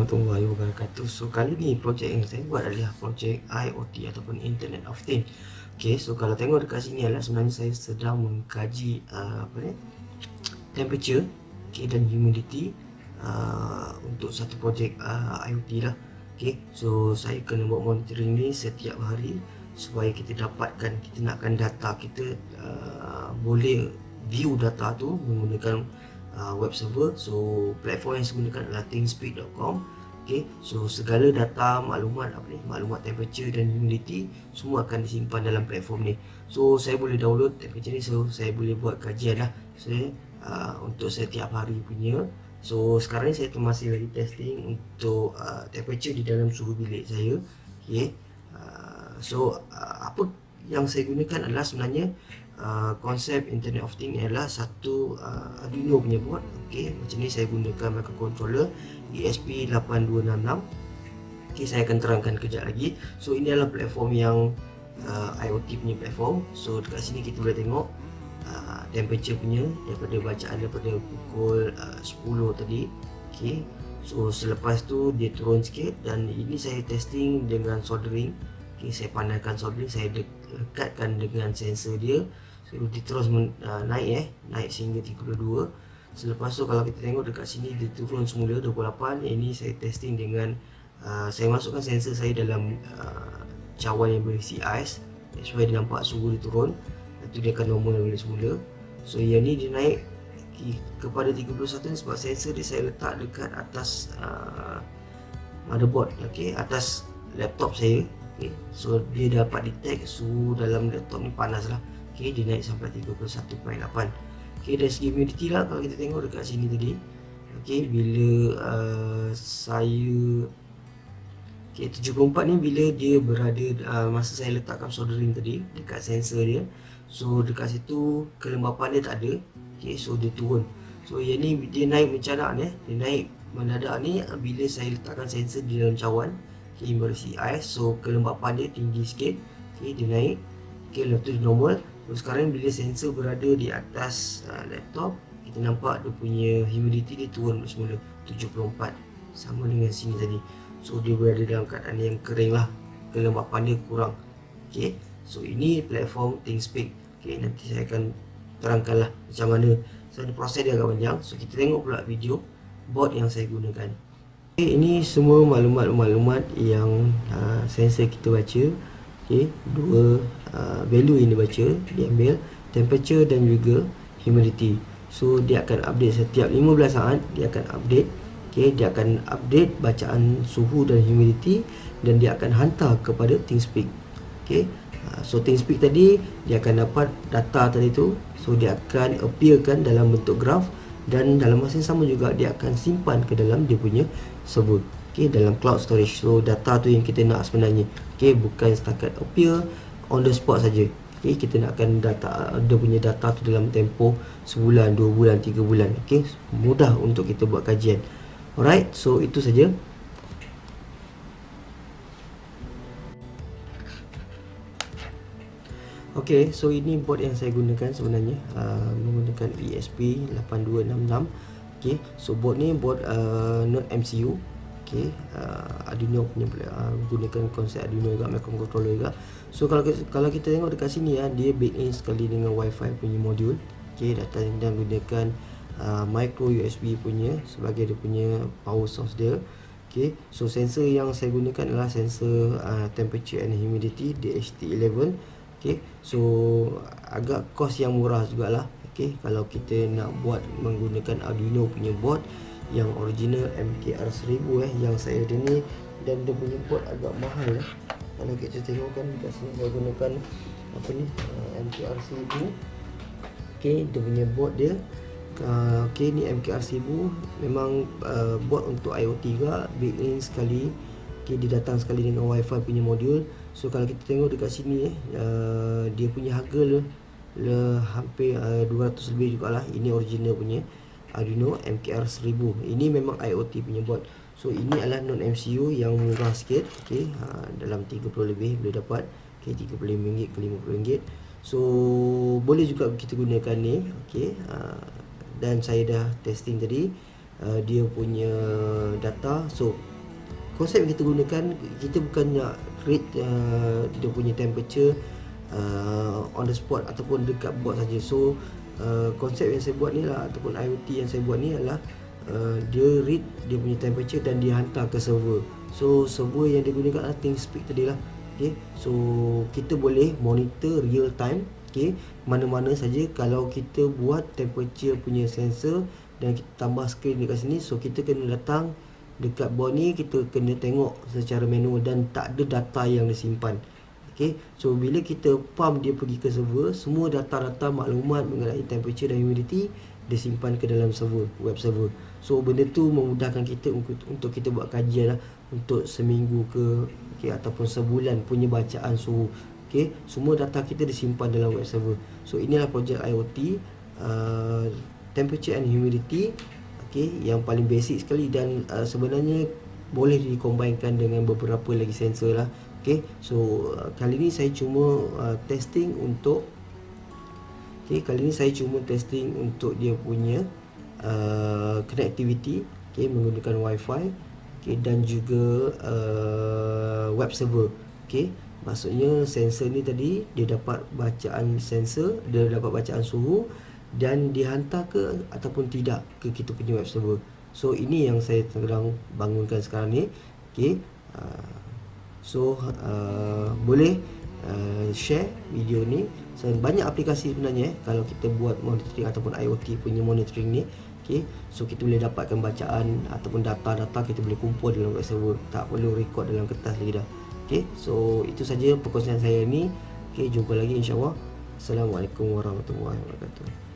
warahmatullahi wabarakatuh. So kali ni projek yang saya buat adalah projek IoT ataupun Internet of Things. Okay, so kalau tengok dekat sini adalah sebenarnya saya sedang mengkaji temperature, okay, dan humidity untuk satu projek IoT lah. Okay, so saya kena buat monitoring ni setiap hari supaya kita dapatkan, kita nakkan data kita boleh view data tu menggunakan web server. So platform yang saya gunakan adalah thingspeak.com. Okay, so segala data, maklumat temperature dan humidity semua akan disimpan dalam platform ni. So saya boleh download temperature ni, so saya boleh buat kajian lah untuk setiap hari punya. So sekarang ni saya masih lagi testing untuk temperature di dalam suhu bilik saya. Okay, apa yang saya gunakan adalah sebenarnya konsep Internet of Things adalah satu Arduino punya board. Okay, macam ni saya gunakan microcontroller ESP8266. Okay, saya akan terangkan kejap lagi. So ini adalah platform yang IoT punya platform. So dekat sini kita boleh tengok temperature punya daripada bacaan daripada pukul 10 tadi. Okay, so selepas tu dia turun sikit dan ini saya testing dengan soldering. Okay, saya panaskan soldering, saya dekatkan dengan sensor dia. So dia terus naik sehingga 32. Selepas tu kalau kita tengok dekat sini dia turun semula 28. Ini saya testing dengan saya masukkan sensor saya dalam cawan yang berisi ais supaya dia nampak suhu dia turun. Lepas tu dia akan normal balik semula. So yang ni dia naik kepada 31 sebab sensor dia saya letak dekat atas motherboard, okay, atas laptop saya. Okay, so dia dapat detect suhu dalam laptop ni panas lah. Okay, dia naik sampai 31.8. Okay, dari segi humidity lah kalau kita tengok dekat sini tadi. Okay, bila saya 74 ni bila dia berada masa saya letakkan soldering tadi dekat sensor dia. So dekat situ kelembapan dia tak ada. Okay, so dia turun. So yang ni dia naik mencadak ni, dia naik mendadak ni bila saya letakkan sensor di dalam cawan. Okay, berisi ais, so kelembapan dia tinggi sikit. Okay, dia naik. Okay, lepas tu dia normal. So sekarang bila sensor berada di atas laptop, kita nampak dia punya humidity dia turun semula 74, sama dengan sini tadi. So dia berada dalam keadaan yang kering lah, kelembapan dia kurang. Okay, so ini platform ThingsPeak. Okay, nanti saya akan terangkan lah macam mana. So proses dia agak panjang. So kita tengok pula video board yang saya gunakan. Okay, ini semua maklumat yang sensor kita baca. Okay, dua value yang dibaca, diambil temperature dan juga humidity. So dia akan update setiap 15 saat, dia akan update. Okay, dia akan update bacaan suhu dan humidity dan dia akan hantar kepada ThingsPeak. Okay, so ThingsPeak tadi dia akan dapat data tadi tu. So dia akan appearkan dalam bentuk graf dan dalam masa yang sama juga dia akan simpan ke dalam dia punya server. Okay, dalam cloud storage. So data tu yang kita nak sebenarnya. Okay, bukan setakat appear on the spot saja. Okay, kita nakkan data, dia punya data tu dalam tempoh sebulan, 2 bulan, 3 bulan. Okay, mudah untuk kita buat kajian. Alright, so itu saja. Okay, so ini board yang saya gunakan sebenarnya, menggunakan ESP8266. Okay, so board ni board non MCU. Okay, Arduino punya, gunakan konsep Arduino juga, microcontroller juga. So kalau kita tengok dekat sini dia built in sekali dengan Wi-Fi punya modul. Okay, dan gunakan micro USB punya sebagai dia punya power source dia. Okay, so sensor yang saya gunakan adalah sensor temperature and humidity DHT11. Okay, so agak kos yang murah jugalah. Okay, kalau kita nak buat menggunakan Arduino punya board yang original MKR1000 yang saya ada ni, dan dia punya board agak mahal Kalau kita tengok kan dekat sini saya gunakan MKR1000. Okay, dia punya board dia okay, ni MKR1000 memang board untuk IoT juga, built in sekali. Okay, dia datang sekali dengan Wi-Fi punya modul. So kalau kita tengok dekat sini dia punya harga hampir 200 lebih jugalah. Ini original punya Arduino MKR1000. Ini memang IoT punya board. So ini adalah non MCU yang murah sikit. Okay, dalam 30 lebih boleh dapat. Okay, RM35 ke RM50. So boleh juga kita gunakan ni. Okay, dan saya dah testing tadi dia punya data. So konsep yang kita gunakan, kita bukan nak rate dia punya temperature on the spot ataupun dekat board saja. So konsep yang saya buat ni lah, ataupun IoT yang saya buat ni adalah dia read dia punya temperature dan dia hantar ke server. So server yang dia gunakan adalah ThinkSpeak tadi lah. Okay, so kita boleh monitor real time, okay, mana-mana saja. Kalau kita buat temperature punya sensor dan kita tambah screen dekat sini, so kita kena datang dekat board ni, kita kena tengok secara manual dan tak ada data yang disimpan. Okay, so bila kita pump dia pergi ke server, semua data-data maklumat mengenai temperature dan humidity disimpan ke dalam server, web server. So benda tu memudahkan kita untuk kita buat kajian lah, untuk seminggu ke, okay, ataupun sebulan punya bacaan suhu. Okay, semua data kita disimpan dalam web server. So inilah projek IoT, temperature and humidity, okay, yang paling basic sekali, dan sebenarnya boleh dikombainkan dengan beberapa lagi sensor lah. Okay, so kali ni saya cuma testing untuk dia punya connectivity, okay, menggunakan wifi, okay, dan juga web server. Okay, maksudnya sensor ni tadi dia dapat bacaan sensor, dia dapat bacaan suhu dan dihantar ke ataupun tidak ke kita punya web server. So ini yang saya sedang bangunkan sekarang ni. Okay, so boleh share video ni. So, banyak aplikasi sebenarnya kalau kita buat monitoring ataupun IoT punya monitoring ni. Okay, so kita boleh dapatkan bacaan ataupun data-data kita boleh kumpul dalam web server, tak perlu record dalam kertas lagi dah. Okay, so itu saja perkongsian saya ni. Okay, jumpa lagi insyaAllah. Assalamualaikum warahmatullahi wabarakatuh.